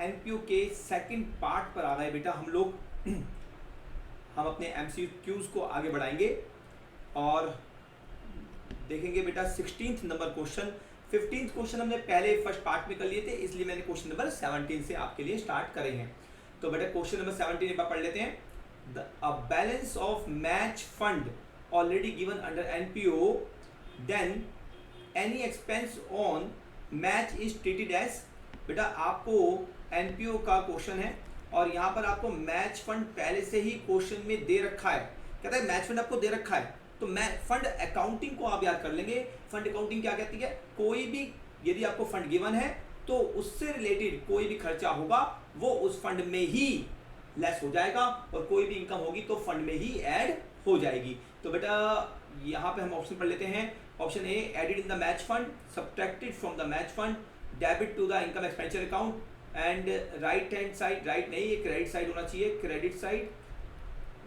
NPO के second part पर आ गए बेटा हम लोग। हम अपने एमसीक्यूज को आगे बढ़ाएंगे और देखेंगे बेटा 16th number question. 15th question हमने पहले फर्स्ट पार्ट में कर लिए थे, इसलिए मैंने क्वेश्चन नंबर 17 से आपके लिए स्टार्ट करे हैं। तो बेटा क्वेश्चन नंबर 17 एक बार पढ़ लेते हैं। A balance of match fund already given under NPO, then any expense on match is treated as। बेटा आपको एनपीओ का क्वेश्चन है और यहाँ पर आपको मैच फंड पहले से ही क्वेश्चन में दे रखा है। कहता है मैच फंड आपको दे रखा है, तो मैच फंड अकाउंटिंग को आप याद कर लेंगे। फंड अकाउंटिंग क्या कहती है? कोई भी यदि आपको फंड गिवन है तो उससे रिलेटेड कोई भी खर्चा होगा वो उस फंड में ही लेस हो जाएगा और कोई भी इनकम होगी तो फंड में ही ऐड हो जाएगी। तो बेटा यहाँ पे हम ऑप्शन पढ़ लेते हैं। Option A, added in the match fund, subtracted from the match fund, debit to the income expenditure account and right hand side, right नहीं, ये क्रेडिट साइड होना चाहिए, credit side,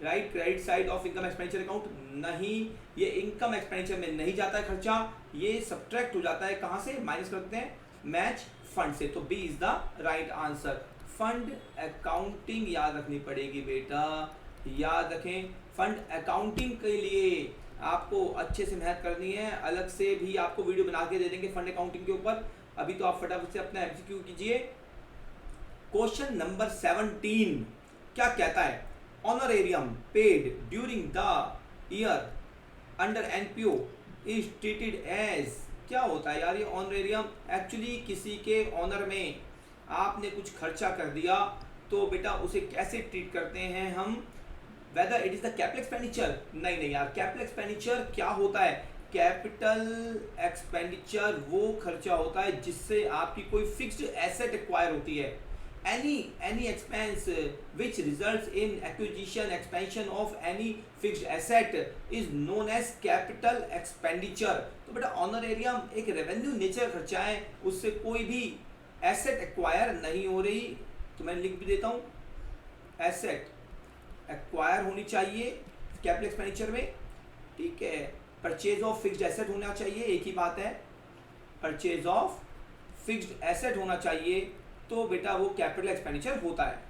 right credit side of income expenditure account नहीं, ये income expenditure में नहीं जाता है खर्चा, ये सब्ट्रैक्ट हो जाता है कहाँ से? माइनस करते हैं मैच फंड से। तो B is the right answer. Fund accounting याद रखनी पड़ेगी बेटा, याद रखें। फंड अकाउंटिंग के लिए आपको अच्छे से मेहनत करनी है, अलग से भी आपको वीडियो बना के दे देंगे फंड अकाउंटिंग के ऊपर। अभी तो आप फटाफट से अपना एमसीक्यू कीजिए। क्वेश्चन नंबर 17 क्या कहता है? Honorarium paid during the year under NPO is treated as. क्या होता है यार ये ऑनरेरियम? एक्चुअली किसी के ऑनर में आपने कुछ खर्चा कर दिया तो बेटा उसे कैसे ट्रीट करते हैं हम? Whether it is the capital expenditure, नहीं यार, कैपिटल एक्सपेंडिचर क्या होता है? कैपिटल एक्सपेंडिचर वो खर्चा होता है जिससे आपकी कोई फिक्स्ड एसेट एक्वायर होती है। any expense which results in acquisition expansion of any fixed asset is known as capital expenditure। तो बेटा ऑनरेरियम एक रेवेन्यू नेचर खर्चा है, उससे कोई भी एसेट एक्वायर नहीं हो रही। तो मैं लिख भी देता हूँ, एसेट एक्वायर होनी चाहिए कैपिटल एक्सपेंडिचर में, ठीक है। परचेज ऑफ फिक्स्ड एसेट होना चाहिए, एक ही बात है, परचेज ऑफ फिक्स्ड एसेट होना चाहिए, तो बेटा वो कैपिटल एक्सपेंडिचर होता है।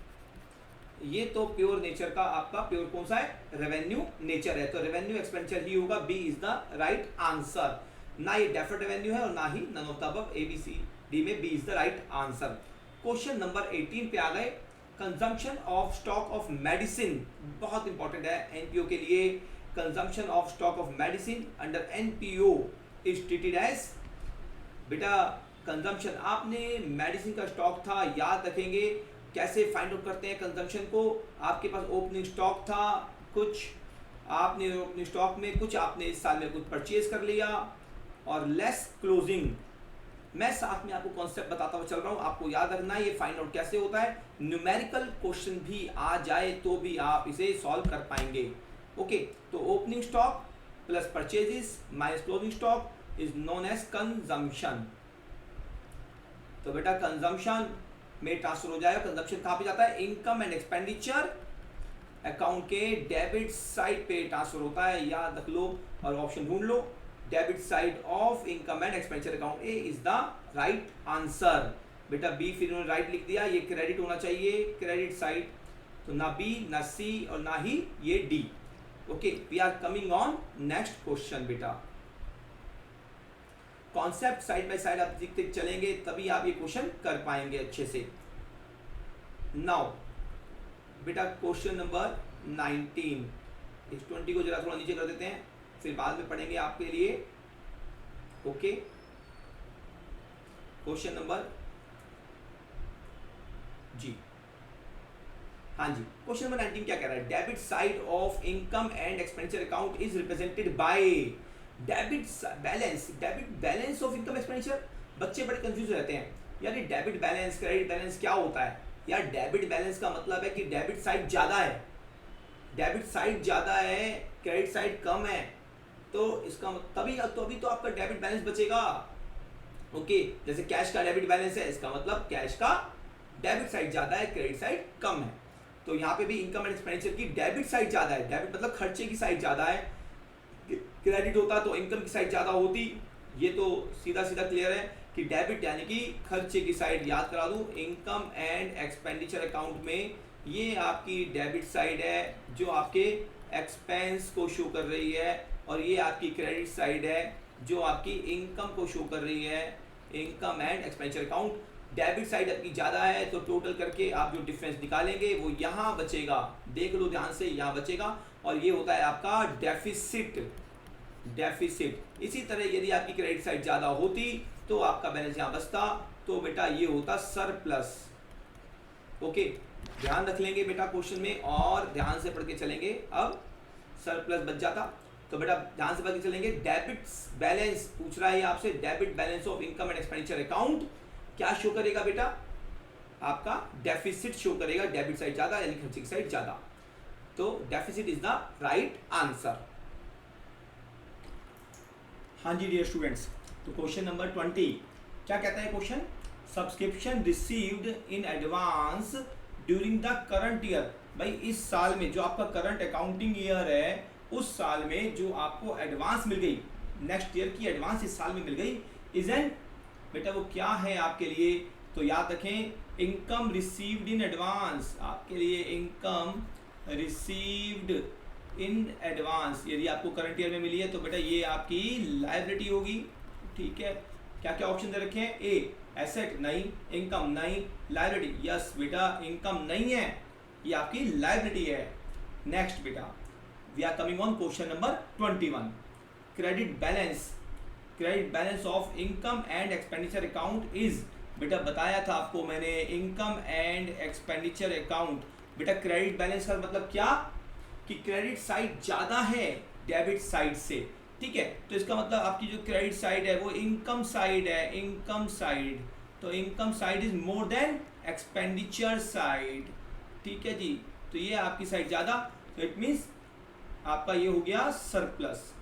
ये तो प्योर नेचर का आपका प्योर कौन सा है? रेवेन्यू नेचर है, तो रेवेन्यू एक्सपेंडिचर ही होगा। B is the right answer. ना ये डेफर्ड रेवेन्यू है और ना ही none of the above, A B C D में B is the right answer. Question number 18 पे आ गए। Consumption of stock of medicine बहुत इंपॉर्टेंट है एनपीओ के लिए। Consumption of stock of medicine under NPO is treated as. बेटा consumption, आपने मेडिसिन का स्टॉक था, याद रखेंगे कैसे फाइंड आउट करते हैं कंजम्पशन को। आपके पास ओपनिंग स्टॉक था कुछ, आपने ओपनिंग स्टॉक में कुछ आपने इस साल में कुछ परचेज कर लिया और लेस क्लोजिंग। मैं साथ में आपको कॉन्सेप्ट बताता हुआ चल रहा हूँ, आपको याद रखना है ये फाइंड आउट कैसे होता है। न्यूमेरिकल क्वेश्चन भी आ जाए तो भी आप इसे सॉल्व कर पाएंगे। ओके, तो opening stock plus purchases minus closing stock is known as consumption. तो बेटा कंजम्पशन में ट्रांसफर हो जाएगा। कंजम्पशन कहाँ पे जाता है? इनकम एंड एक्सपेंडिचर अकाउंट के डेबिट साइड पे ट्रांसफर होता है, याद रख लो और ऑप्शन ढूंढ लो। Debit side of income and expenditure account, A is the right answer. बेटा बी फिर उन्होंने राइट लिख दिया, ये क्रेडिट होना चाहिए क्रेडिट साइड, तो ना बी ना सी और ना ही ये D. Okay, we are coming on next question. बेटा कॉन्सेप्ट साइड बाय साइड आप देखते चलेंगे तभी आप ये क्वेश्चन कर पाएंगे अच्छे से। नाउ बेटा क्वेश्चन नंबर 19, इस 20 को जरा थोड़ा नीचे कर देते हैं, फिर बाद में पढ़ेंगे आपके लिए। ओके, क्वेश्चन नंबर जी, हाँ जी, क्वेश्चन नंबर 19 क्या कह रहा है? Debit side of income and expenditure account is represented by debit balance of income expenditure. बच्चे बड़े कंफ्यूज रहते हैं यार, ये डेबिट बैलेंस क्रेडिट बैलेंस क्या होता है? यार डेबिट बैलेंस का मतलब है कि डेबिट साइड ज़्यादा है, डेबिट साइड ज़्यादा है, क्रेडिट साइड कम है, तो इसका तभी तो आपका डेबिट बैलेंस बचेगा। ओके, जैसे कैश का डेबिट बैलेंस है, इसका मतलब कैश का डेबिट साइड ज़्यादा है, क्रेडिट साइड कम है। तो यहाँ पे भी इनकम एंड एक्सपेंडिचर की डेबिट साइड ज़्यादा है, डेबिट मतलब खर्चे की साइड ज़्यादा है, क्रेडिट होता तो इनकम की साइड ज़्यादा होती, ये तो सीधा सीधा क्लियर है। कि डेबिट यानी कि खर्चे की साइड याद करा दूं, इनकम एंड एक्सपेंडिचर अकाउंट में ये आपकी डेबिट साइड है जो आपके एक्सपेंस को शो कर रही है, और ये आपकी क्रेडिट साइड है जो आपकी इनकम को शो कर रही है, income and expenditure account. Debit side आपकी ज़्यादा है तो टोटल करके आप जो डिफरेंस निकालेंगे वो यहाँ बचेगा, देख लो ध्यान से, यहाँ बचेगा, और ये होता है आपका डेफिसिट। डेफिसिट इसी तरह यदि आपकी क्रेडिट साइड ज़्यादा होती तो आपका बैलेंस यहाँ बचता, तो बेटा ये होता सरप्लस। ओके, ध्यान रख लेंगे बेटा क्वेश्चन में, और ध्यान से पढ़ के चलेंगे। अब सरप्लस बच जाता, तो बेटा ध्यान से पढ़ के चलेंगे। डेबिट बैलेंस पूछ रहा है आपसे, debit balance of income and expenditure account क्या शो करेगा बेटा? आपका डेफिसिट शो करेगा, डेबिट साइड ज्यादा यानी खर्चे की साइड ज्यादा, तो deficit is the right answer. हाँ जी डियर स्टूडेंट्स, तो क्वेश्चन नंबर 20 क्या कहता है question? Subscription received in advance during the current year. भाई इस साल में जो आपका करंट अकाउंटिंग ईयर है, उस साल में जो आपको एडवांस मिल गई, नेक्स्ट ईयर की एडवांस इस साल में मिल गई, इज एन, बेटा वो क्या है आपके लिए? तो याद रखें, इनकम रिसीव्ड इन एडवांस, आपके लिए इनकम रिसीव्ड इन एडवांस यदि आपको करंट ईयर में मिली है तो बेटा ये आपकी लायबिलिटी होगी। ठीक है, क्या क्या ऑप्शन दे रखे हैं? ए एसेट नहीं, इनकम नहीं, लायबिलिटी यस बेटा इनकम नहीं है, ये आपकी लायबिलिटी है। नेक्स्ट बेटा we are coming on question number 21। Credit balance, credit balance of income and expenditure account is, बेटा बताया था आपको मैंने, इनकम एंड एक्सपेंडिचर अकाउंट। बेटा क्रेडिट बैलेंस का मतलब क्या? कि क्रेडिट साइड ज्यादा है डेबिट साइड से। ठीक है, तो इसका मतलब आपकी जो क्रेडिट साइड है वो इनकम साइड है, इनकम साइड, तो income side is more than expenditure side. ठीक है जी, तो ये आपकी साइड ज्यादा, तो इट मींस आपका ये हो गया सरप्लस।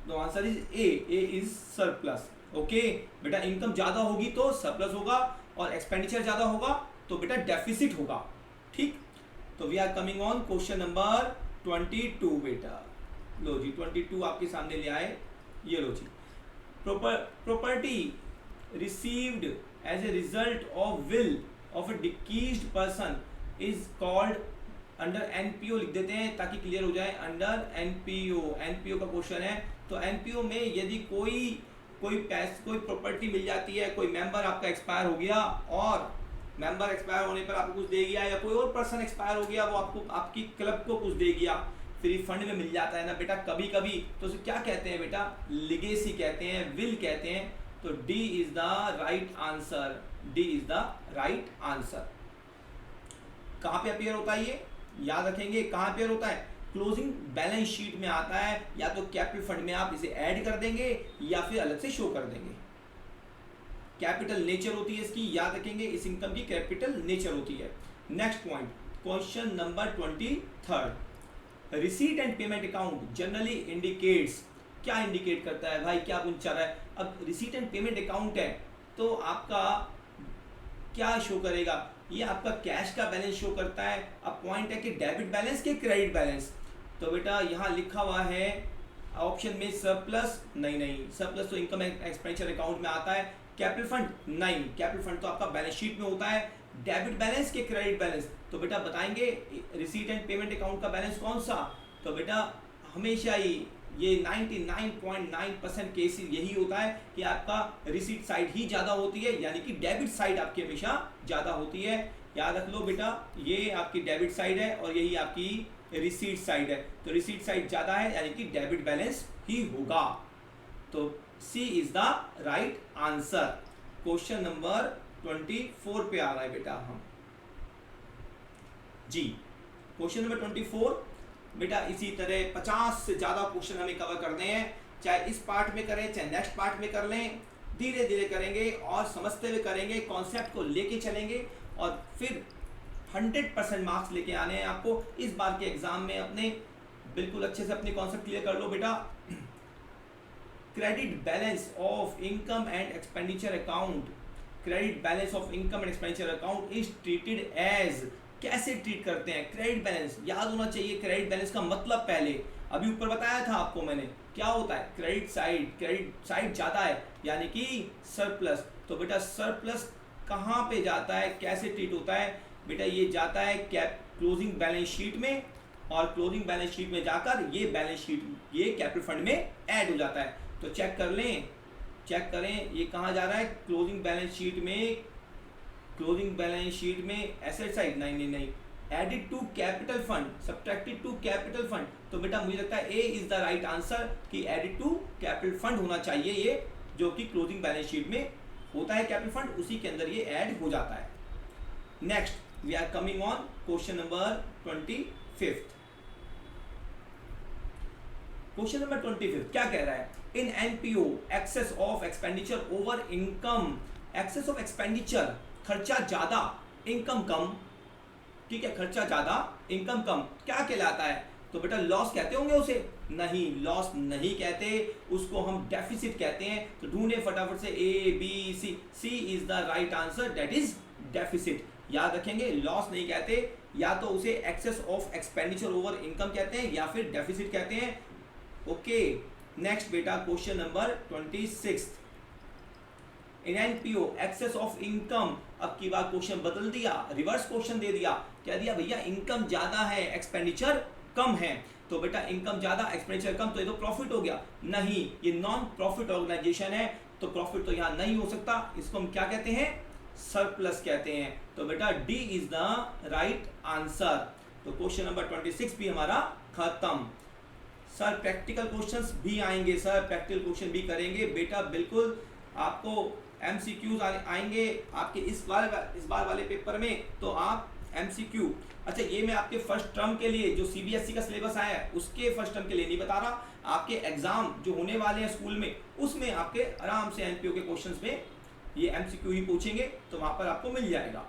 तो answer is a, A is surplus. Okay बेटा, इनकम ज्यादा होगी तो सरप्लस होगा, और एक्सपेंडिचर ज्यादा होगा तो बेटा डेफिसिट होगा। ठीक, तो we are coming on question number 22 बेटा। लो जी 22 आपके सामने ले आए, ये लो जी। Property received as a result of will of a deceased person is called under NPO, लिख देते हैं ताकि क्लियर हो जाए। अंडर एनपीओ, एनपीओ का क्वेश्चन है, तो एनपीओ में यदि कोई प्रॉपर्टी मिल जाती है, कोई मेंबर आपका एक्सपायर हो गया, और मेंबर एक्सपायर होने पर आपको कुछ दे गया, या कोई और पर्सन एक्सपायर हो गया, वो आपको आपकी क्लब को कुछ दे गया, फ्री फंड में मिल जाता है ना बेटा कभी कभी, तो उसे क्या कहते हैं बेटा? लिगेसी कहते हैं, विल कहते हैं। तो D is the right answer, D is the right answer. कहां पे अपीयर होता है ये? याद रखेंगे कहां अपीयर होता है? क्लोजिंग बैलेंस शीट में आता है, या तो कैपिटल फंड में आप इसे ऐड कर देंगे या फिर अलग से शो कर देंगे। कैपिटल नेचर होती है इसकी, याद रखेंगे इस इनकम की कैपिटल नेचर होती है। Next point, question number 23। Receipt and payment account generally indicates, क्या इंडिकेट करता है भाई, क्या पूछा रहा है? अब रिसीट एंड पेमेंट अकाउंट है तो आपका क्या शो करेगा? ये आपका कैश का बैलेंस शो करता है। अब पॉइंट है कि डेबिट बैलेंस के क्रेडिट बैलेंस, तो बेटा यहाँ लिखा हुआ है ऑप्शन में सरप्लस, नहीं सरप्लस तो इनकम एक्सपेंडिचर अकाउंट में आता है। कैपिटल फंड नहीं, कैपिटल फंड तो आपका बैलेंस शीट में होता है। डेबिट बैलेंस के क्रेडिट बैलेंस, तो बेटा बताएंगे रिसीट एंड पेमेंट अकाउंट का बैलेंस कौन सा? तो बेटा हमेशा ही ये 99.9% केसेस यही होता है कि आपका रिसीट साइड ही ज़्यादा होती है, यानी कि डेबिट साइड आपकी हमेशा ज़्यादा होती है। याद रख लो बेटा, ये आपकी डेबिट साइड है और यही आपकी रिसीट साइड है, तो रिसीट साइड ज़्यादा है यानी कि डेबिट बैलेंस ही होगा। तो C is the right answer. Question number 24 पे आ रहा है बेटा हम जी। क्वेश्चन नंबर 24 बेटा, इसी तरह 50 से ज़्यादा क्वेश्चन हमें कवर करने हैं, चाहे इस पार्ट में करें चाहे नेक्स्ट पार्ट में कर लें, धीरे धीरे करेंगे और समझते हुए करेंगे, कॉन्सेप्ट को लेके चलेंगे, और फिर 100% मार्क्स लेके आने हैं आपको इस बार के एग्जाम में। अपने बिल्कुल अच्छे से अपने कॉन्सेप्ट क्लियर कर लो बेटा। Credit balance of income and expenditure account, credit balance of income and expenditure account is treated as, कैसे ट्रीट करते हैं? क्रेडिट बैलेंस याद होना चाहिए। क्रेडिट बैलेंस का मतलब पहले अभी ऊपर बताया था आपको मैंने क्या होता है, क्रेडिट साइड ज़्यादा है यानी कि सरप्लस। तो बेटा सरप्लस कहाँ पे जाता है, कैसे ट्रीट होता है बेटा, ये जाता है क्लोजिंग बैलेंस शीट में, और क्लोजिंग बैलेंस शीट में जाकर ये बैलेंस शीट ये कैपिटल फंड में ऐड हो जाता है। तो चेक करें ये कहाँ जा रहा है, क्लोजिंग बैलेंस शीट में एसेट साइड, नहीं, added to capital fund, subtracted to capital fund. तो बेटा मुझे लगता है A is the right answer कि एडिड टू कैपिटल फंड होना चाहिए, ये जो कि क्लोजिंग बैलेंस शीट में होता है कैपिटल फंड, उसी के अंदर ये ऐड हो जाता है। Next we are coming on question number 25। Question number 25 क्या कह रहा है, in NPO excess of expenditure over income, excess of expenditure खर्चा ज्यादा इनकम कम, ठीक है, खर्चा ज्यादा इनकम कम क्या कहलाता है, तो बेटा लॉस कहते होंगे उसे, नहीं लॉस नहीं कहते, उसको हम डेफिसिट कहते हैं। तो ढूंढे फटाफट से A B C is the right answer, that is deficit. याद रखेंगे लॉस नहीं कहते, या तो उसे excess of expenditure over income कहते हैं या फिर डेफिसिट कहते हैं। ओके नेक्स्ट बेटा question number 26, in NPO excess of income, अब की बार क्वेश्चन बदल दिया, रिवर्स क्वेश्चन दे दिया, क्या दिया भैया, इनकम ज्यादा है एक्सपेंडिचर कम है। तो बेटा इनकम ज्यादा एक्सपेंडिचर कम, तो ये तो प्रॉफिट हो गया, नहीं ये नॉन प्रॉफिट ऑर्गेनाइजेशन है, तो प्रॉफिट तो यहाँ नहीं हो सकता, इसको हम क्या कहते हैं, सरप्लस कहते हैं। तो बेटा D is the right answer. तो क्वेश्चन नंबर 26 भी हमारा खत्म। सर प्रैक्टिकल क्वेश्चंस भी आएंगे, सर प्रैक्टिकल क्वेश्चन भी करेंगे बेटा, बिल्कुल आपको एमसीक्यूज आएंगे आपके इस बार वाले पेपर में, तो आप एमसीक्यू, अच्छा ये मैं आपके फर्स्ट टर्म के लिए जो सीबीएसई का सिलेबस आया है उसके फर्स्ट टर्म के लिए नहीं बता रहा, आपके एग्जाम जो होने वाले हैं स्कूल में उसमें आपके आराम से एनपीओ के क्वेश्चंस में ये एमसीक्यू ही पूछेंगे, तो वहां पर आपको मिल जाएगा।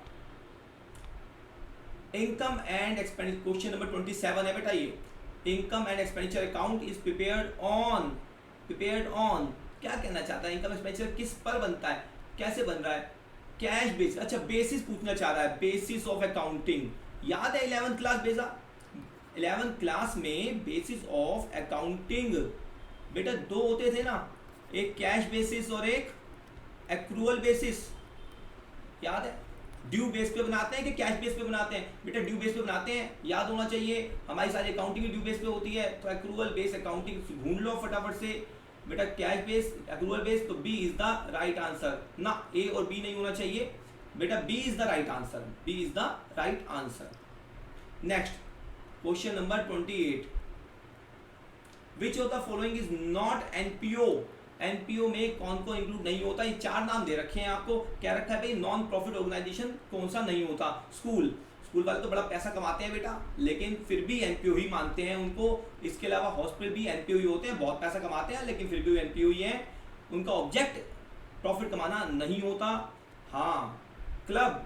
Income and expenditure question number 27 है बेटा, ये income and expenditure account is prepared on क्या कहना चाहता है, इनकम एक्सपेंडिचर किस पर बनता है, कैसे बन रहा है, कैश बेसिस, अच्छा बेसिस पूछना चाह रहा है, बेसिस ऑफ अकाउंटिंग। याद है 11th क्लास बेटा, 11th क्लास में बेसिस ऑफ अकाउंटिंग बेटा दो होते थे ना, एक कैश बेसिस और एक एक्रूअल बेसिस, याद है, ड्यू बेस पे बनाते हैं कि कैश बेस पे बनाते हैं, बेटा ड्यू बेस पे बनाते हैं, याद होना चाहिए, हमारी सारी अकाउंटिंग ड्यू बेस पे होती है, तो एक्रूअल बेस अकाउंटिंग ढूंढ लो फटाफट से बेटा, कैश बेस एक्रूअल बेस, तो B is the right answer ना, ए और बी नहीं होना चाहिए बेटा, B is the right answer, B is the right answer. Next question number 28, which of the following is not NPO, NPO में कौन कौन इंक्लूड नहीं होता, ये चार नाम दे रखे हैं आपको, क्या रखा है भाई, नॉन प्रॉफिट ऑर्गेनाइजेशन कौन सा नहीं होता, स्कूल वाले तो बड़ा पैसा कमाते हैं बेटा, लेकिन फिर भी एनपीओ ही मानते हैं उनको, इसके अलावा हॉस्पिटल भी एनपीओ ही होते हैं, बहुत पैसा कमाते हैं लेकिन फिर भी एनपीओ ही हैं, उनका ऑब्जेक्ट प्रॉफिट कमाना नहीं होता। हाँ क्लब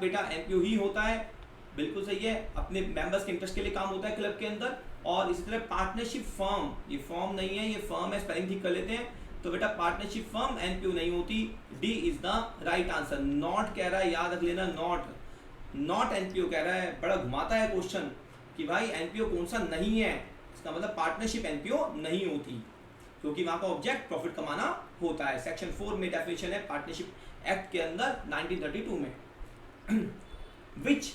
बेटा एनपीओ ही होता है, बिल्कुल सही है, अपने मेंबर्स के इंटरेस्ट के लिए काम होता है क्लब के अंदर। और इसी तरह पार्टनरशिप फर्म, ये फर्म नहीं है ये फर्म है, स्पेलिंग ठीक कर लेते हैं, तो बेटा पार्टनरशिप फर्म एनपीओ नहीं होती, D is the right answer. Not कह रहा है, याद रख लेना, नॉट एनपीओ कह रहा है, बड़ा घुमाता है क्वेश्चन कि भाई एनपीओ कौन सा नहीं है, इसका मतलब पार्टनरशिप एनपीओ नहीं होती, क्योंकि वहां का ऑब्जेक्ट प्रॉफिट कमाना होता है। सेक्शन 4 में डेफिनेशन है पार्टनरशिप एक्ट के अंदर 1932 में। Which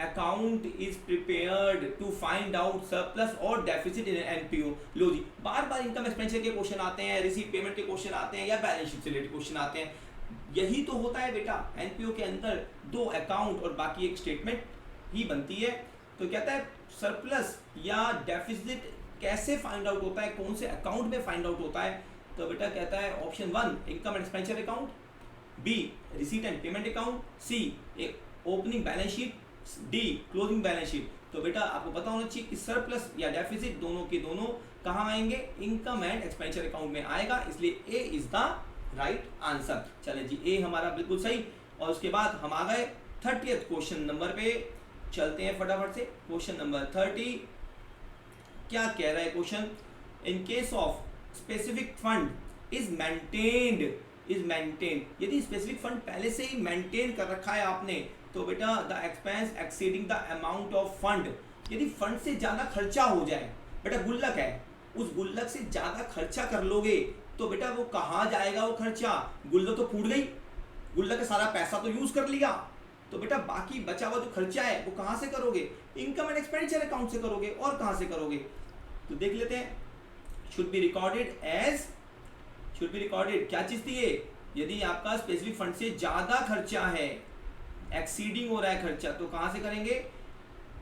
account is prepared to find out surplus और डेफिसिट इन एनपीओ। लो जी, बार बार इनकम एक्सपेंडिचर के क्वेश्चन आते हैं, रिसीव पेमेंट के क्वेश्चन आते हैं, या बैलेंस शीट से रिलेटेड क्वेश्चन आते हैं, यही तो होता है बेटा, एनपीओ के अंदर दो अकाउंट और बाकी एक स्टेटमेंट ही बनती है। तो कहता है सरप्लस या डेफिसिट कैसे फाइंड आउट होता है, कौन से अकाउंट में फाइंड आउट होता है, तो बेटा कहता है option 1 income and expenditure account, B receipt and payment account, C opening balance sheet, D closing balance sheet. तो बेटा आपको पता होना चाहिए कि सरप्लस या डेफिसिट दोनों के दोनों कहाँ आएंगे, इनकम एंड एक्सपेंडिचर अकाउंट में आएगा, इसलिए ए इज द राइट आंसर। चले जी, ए हमारा बिल्कुल सही। और उसके बाद हम आ गए 30th क्वेश्चन नंबर पे, चलते हैं फटाफट से। क्वेश्चन नंबर 30 क्या कह रहा है question, in case of specific fund is maintained, यदि स्पेसिफिक फंड पहले से ही मेंटेन कर रखा है आपने, तो बेटा the expense exceeding the amount of fund, यदि फंड से ज्यादा खर्चा हो जाए, बेटा गुल्लक है उस गुल्लक से ज्यादा खर्चा कर लोगे तो बेटा वो कहाँ जाएगा वो खर्चा? गुल्लक तो फूट गई, गुल्लक का सारा पैसा तो यूज कर लिया, तो बेटा बाकी बचा हुआ जो खर्चा है वो कहाँ से करोगे? इनकम एंड एक्सपेंडिचर अकाउंट से करोगे, और कहाँ से करोगे? तो देख लेते हैं। शुड बी रिकॉर्डेड क्या चीज थी ये? यदि आपका स्पेसिफिक फंड से ज्यादा खर्चा है, एक्सीडिंग हो रहा है खर्चा, तो कहां से करेंगे?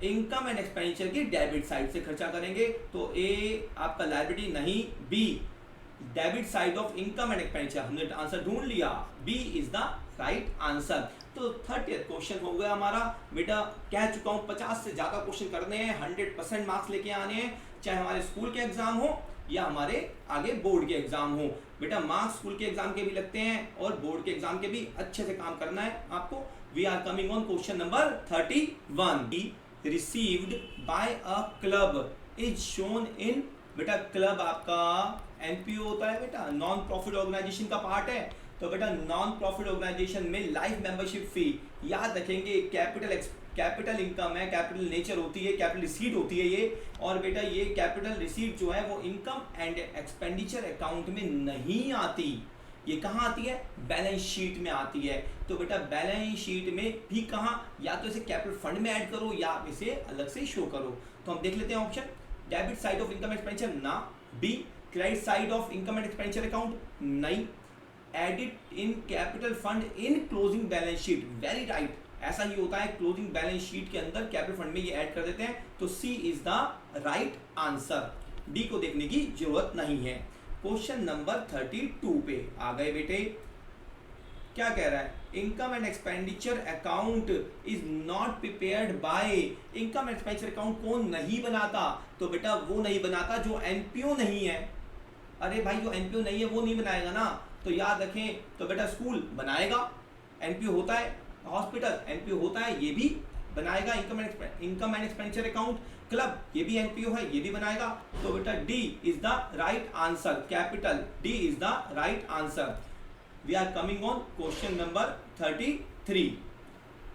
इनकम एंड एक्सपेंडिचर की डेबिट साइड से खर्चा करेंगे। तो ए आपका लायबिलिटी नहीं, B debit side of income and expenditure. हमने आंसर ढूंढ लिया, B is the right answer. तो 30th क्वेश्चन हो गया हमारा बेटा। कह चुका हूं 50 से ज्यादा क्वेश्चन करने हैं, 100% मार्क्स लेके आने हैं, चाहे हमारे स्कूल के एग्जाम हो या हमारे आगे बोर्ड के एग्जाम हो। बेटा मार्क्स स्कूल के एग्जाम के भी लगते हैं और बोर्ड के एग्जाम के भी अच्छे से काम करना है आपको। We are coming on question number 31। Received by a club is shown in. बेटा क्लब आपका एनपीओ होता है बेटा, नॉन प्रॉफिट ऑर्गेनाइजेशन का पार्ट है। तो बेटा नॉन प्रॉफिट ऑर्गेनाइजेशन में लाइफ मेंबरशिप फी, याद रखेंगे कैपिटल इनकम है, कैपिटल नेचर होती है, कैपिटल रिसीट होती है ये। और बेटा ये कैपिटल रिसीट जो है वो इनकम एंड एक्सपेंडिचर अकाउंट में नहीं आती, ये कहाँ आती है? बैलेंस शीट में आती है। तो बेटा बैलेंस शीट में भी कहाँ, या तो इसे कैपिटल फंड में ऐड करो या इसे अलग से शो करो। तो हम देख लेते हैं option. Debit side of income expenditure ना, B credit side of income and expenditure account नहीं, added in capital fund in closing balance sheet, very right, ऐसा ही होता है, क्लोजिंग बैलेंस शीट के अंदर कैपिटल फंड में ये ऐड कर देते हैं। तो C is the right answer, D को देखने की जरूरत नहीं है। क्वेश्चन नंबर 32 पे आ गए बेटे। क्या कह रहा है? Income and expenditure account is not prepared by. Income and expenditure account कौन नहीं बनाता? तो बेटा वो नहीं बनाता जो एनपीओ नहीं है। अरे भाई जो एनपीओ नहीं है वो नहीं बनाएगा ना, तो याद रखें। तो बेटा स्कूल बनाएगा, एनपीओ होता है, हॉस्पिटल एनपीओ होता है, ये भी बनाएगा income and expenditure account. Club ये भी एनपीओ है, ये भी बनाएगा। तो बेटा D is the right answer, capital D is the right answer. We are coming on question number 33।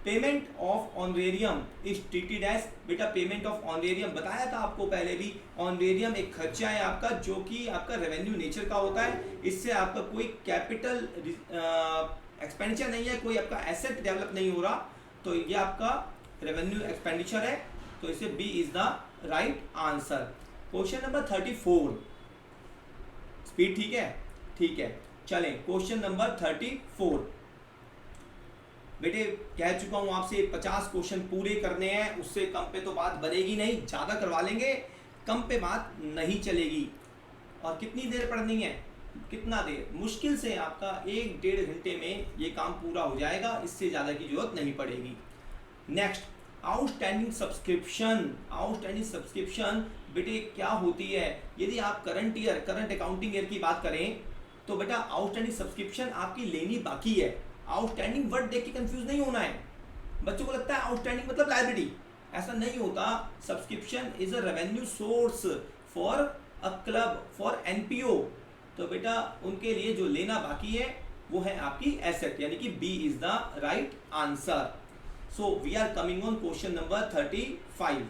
Payment of honorarium is treated as. बेटा पेमेंट ऑफ ऑनरेरियम बताया था आपको पहले भी, ऑनरेरियम एक खर्चा है आपका जो कि आपका रेवेन्यू नेचर का होता है। इससे आपका कोई कैपिटल एक्सपेंडिचर नहीं है, कोई आपका एसेट डेवलप नहीं हो रहा, तो ये आपका रेवेन्यू एक्सपेंडिचर है। तो इसे B is the right answer. Question number 34। Speed ठीक है? ठीक है, चलें क्वेश्चन नंबर 34। बेटे कह चुका हूं आपसे 50 क्वेश्चन पूरे करने हैं, उससे कम पे तो बात बनेगी नहीं, ज्यादा करवा लेंगे, कम पे बात नहीं चलेगी। और कितनी देर पढ़नी है? कितना देर? मुश्किल से आपका 1-1.5 घंटे में ये काम पूरा हो जाएगा, इससे ज़्यादा की जरूरत नहीं पड़ेगी। Next, outstanding subscription. Outstanding subscription बेटे क्या होती है? यदि आप करंट अकाउंटिंग ईयर की बात करें तो बेटा आउटस्टैंडिंग सब्सक्रिप्शन आपकी लेनी बाकी है। आउटस्टैंडिंग वर्ड देख के कंफ्यूज नहीं होना है। बच्चों को लगता है आउटस्टैंडिंग मतलब लायबिलिटी, ऐसा नहीं होता। Subscription is a revenue source for a club, for NPO. तो बेटा उनके लिए जो लेना बाकी है वो है आपकी एसेट, यानी कि B is the right answer. So we are coming on question number 35।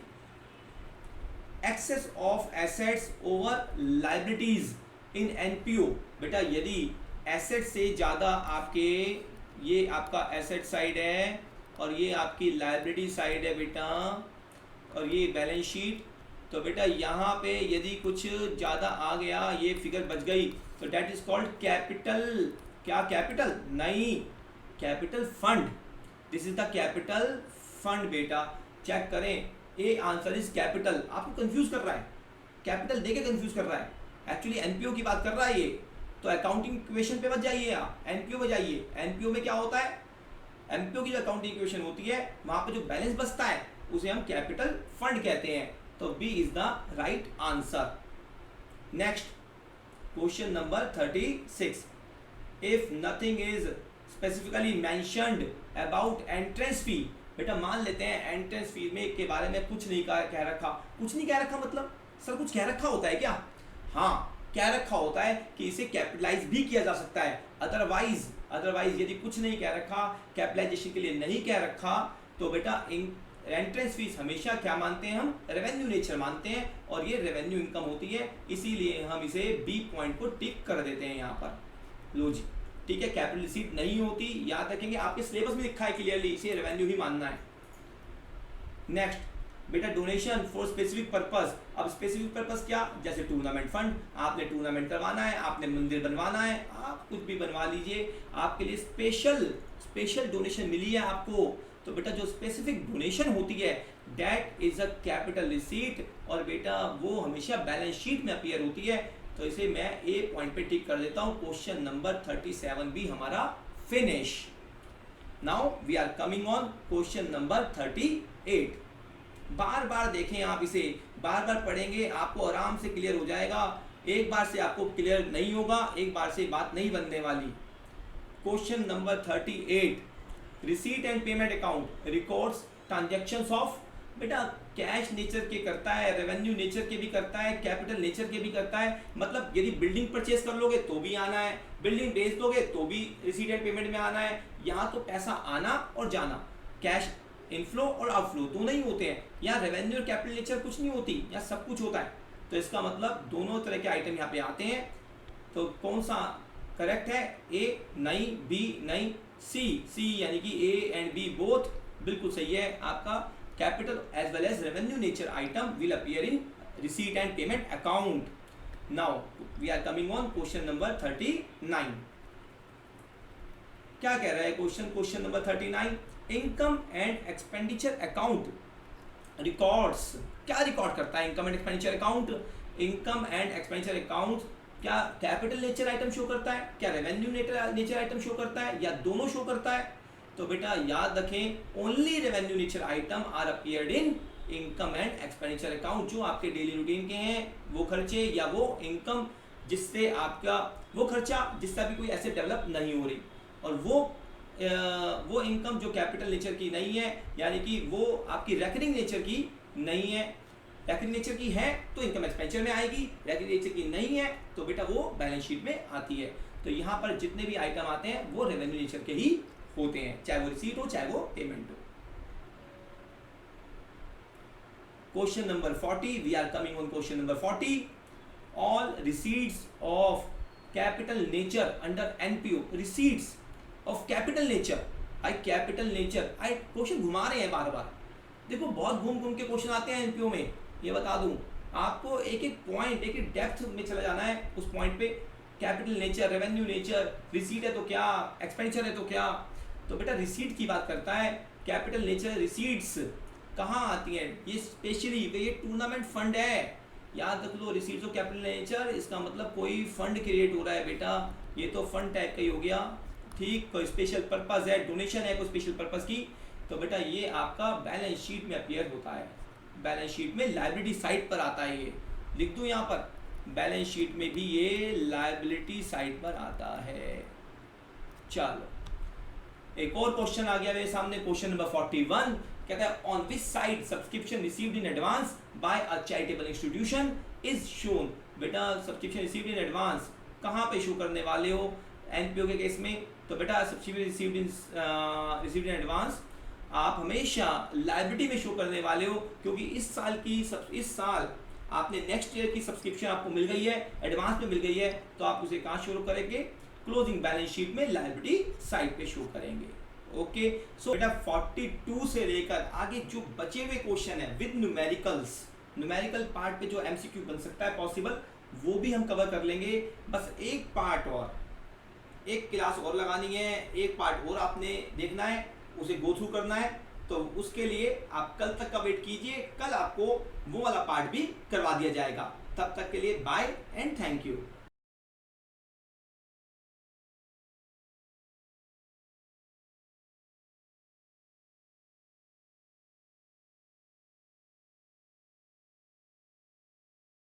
Excess of assets over liabilities in NPO. बेटा यदि एसेट से ज़्यादा आपके, ये आपका एसेट साइड है और ये आपकी लायबिलिटी साइड है बेटा, और ये बैलेंस शीट, तो बेटा यहाँ पे यदि कुछ ज़्यादा आ गया, ये फिगर बच गई, तो डेट इज कॉल्ड कैपिटल। क्या कैपिटल? नहीं, capital fund. This is the capital fund बेटा। चेक करें, ए आंसर इज कैपिटल। आपको कंफ्यूज कर रहा है, कैपिटल देके कंफ्यूज कर रहा है, एक्चुअली एनपीओ की बात कर रहा है ये। तो अकाउंटिंग इक्वेशन पे मत जाइए, आप एनपीओ में जाइए। एनपीओ में क्या होता है? एनपीओ की जो अकाउंटिंग इक्वेशन होती है वहां पे जो बैलेंस बचता है उसे हम कैपिटल फंड कहते हैं। तो B is the right answer. Next question number 36। If nothing is specifically mentioned about entrance fee. बेटा मान लेते हैं एंट्रेंस फी में के बारे में कुछ नहीं कह रखा। कुछ नहीं कह रखा मतलब सर कुछ कह रखा होता है क्या? हाँ, क्या रखा होता है कि इसे कैपिटलाइज भी किया जा सकता है। अदरवाइज यदि कुछ नहीं कह रखा, कैपिटलाइजेशन के लिए नहीं कह रखा, तो बेटा एंट्रेंस फीस हमेशा क्या मानते हैं, हम रेवेन्यू नेचर मानते हैं, और ये रेवेन्यू इनकम होती है, इसीलिए हम इसे बी पॉइंट को टिक कर देते हैं यहाँ पर। लो जी, ठीक है, कैपिटल रिसीट नहीं होती, याद रखेंगे, आपके सिलेबस में लिखा है क्लियरली, इसे रेवेन्यू ही मानना है। नेक्स्ट बेटा, डोनेशन फॉर स्पेसिफिक पर्पस। अब स्पेसिफिक पर्पस क्या, जैसे टूर्नामेंट फंड, आपने टूर्नामेंट करवाना है, आपने मंदिर बनवाना है, आप कुछ भी बनवा लीजिए, आपके लिए स्पेशल डोनेशन मिली है आपको, तो बेटा जो स्पेसिफिक डोनेशन होती है that is a capital receipt, और बेटा वो हमेशा बैलेंस शीट में अपीयर होती है, तो इसे मैं ए पॉइंट पे टिक कर देता हूँ। क्वेश्चन नंबर 37 भी हमारा finish. Now we are coming on question number 38। बार बार देखें आप इसे, बार बार पढ़ेंगे, आपको आराम से क्लियर हो जाएगा, एक बार से आपको क्लियर नहीं होगा, एक बार से बात नहीं बनने वाली। Question number 38, receipt and payment account records transactions of, बेटा कैश नेचर के करता है, रेवेन्यू नेचर के भी करता है, कैपिटल नेचर के भी करता है, मतलब यदि बिल्डिंग परचेज कर लोगे तो भी आना है, बिल्डिंग बेच दोगे तो भी रिसीट एंड पेमेंट में आना है। यहाँ तो पैसा आना और जाना, कैश इनफ्लो और आउटफ्लो दोनों ही होते हैं, यहाँ रेवेन्यू और कैपिटल नेचर कुछ नहीं होती, यहाँ सब कुछ होता है, तो इसका मतलब दोनों तरह के आइटम यहाँ पे आते हैं। तो कौन सा करेक्ट है, ए नहीं, बी नहीं, सी यानी कि ए एंड बी बोथ बिल्कुल सही है आपका। Capital as well as revenue nature item will appear in receipt and payment account. Now we are coming on question number 39। क्या कह रहा है question number 39, income and expenditure account records, क्या record करता है income and expenditure account? Income and expenditure account क्या capital nature item show करता है, क्या रेवेन्यू नेचर आइटम शो करता है, या दोनों शो करता है? तो बेटा याद रखें, only revenue nature item are appeared in income and expenditure account. जो आपके डेली रूटीन के हैं वो खर्चे या वो इनकम जिससे आपका वो खर्चा जिससे अभी कोई एसेट डेवलप नहीं हो रही, और वो इनकम जो कैपिटल नेचर की नहीं है, यानी कि वो आपकी रेकरिंग नेचर की नहीं है। रेकरिंग नेचर की है तो इनकम एक्सपेंडिचर में आएगी, रेकरिंग नेचर की नहीं है तो बेटा वो बैलेंस शीट में आती है। तो यहाँ पर जितने भी आइटम आते हैं वो रेवेन्यू नेचर के ही होते हैं, चाहे वो रिसीट हो चाहे वो पेमेंट हो। Question number 40, we are coming on question number 40। All receipts of capital nature under NPO, receipts of capital nature, I capital nature, I question घुमा रहे हैं बार बार, देखो बहुत घूम घूम के क्वेश्चन आते हैं एनपीओ में, ये बता दूं आपको, एक एक पॉइंट एक एक डेप्थ में चला जाना है उस पॉइंट पे। Capital nature, revenue nature, receipt है तो क्या, एक्सपेंडिचर है तो क्या, तो बेटा रिसीट की बात करता है, कैपिटल नेचर रिसीट्स कहाँ आती हैं, ये स्पेशली ये टूर्नामेंट फंड है, याद रख लो, रिसीट्स ऑफ कैपिटल नेचर, इसका मतलब कोई फंड क्रिएट हो रहा है बेटा, ये तो फंड टाइप का ही हो गया, ठीक, कोई स्पेशल पर्पस है, डोनेशन है कोई स्पेशल पर्पस की, तो बेटा ये आपका बैलेंस शीट में अपीयर होता है, बैलेंस शीट में लायबिलिटी साइड पर आता है, ये लिख दूं यहाँ पर, बैलेंस शीट में भी ये लायबिलिटी साइड पर आता है। चलो एक और क्वेश्चन आ गया मेरे सामने, क्वेश्चन नंबर 41, कहता है on which side subscription received in advance by a charitable institution is shown. बेटा सब्सक्रिप्शन रिसीव्ड इन एडवांस कहाँ पे शो करने वाले हो एनपीओ के केस में, तो बेटा सब्सक्रिप्शन रिसीव्ड इन एडवांस आप हमेशा लायबिलिटी में शो करने वाले हो, क्योंकि इस साल आपने नेक्स्ट ईयर की सब्सक्रिप्शन आपको मिल गई है, एडवांस में मिल गई है, तो आप उसे कहाँ शो करेंगे, क्लोजिंग बैलेंस शीट में लायबिलिटी साइड पे शो करेंगे। ओके, सो बेटा 42 से लेकर आगे जो बचे हुए क्वेश्चन है विद न्यूमेरिकल्स, न्यूमेरिकल पार्ट पे जो एमसीक्यू बन सकता है पॉसिबल, वो भी हम कवर कर लेंगे। बस एक पार्ट और, एक क्लास और लगानी है, एक पार्ट और आपने देखना है, उसे गो थ्रू करना है, तो उसके लिए आप कल तक का वेट कीजिए, कल आपको वो वाला पार्ट भी करवा दिया जाएगा। तब तक के लिए बाय एंड थैंक यू।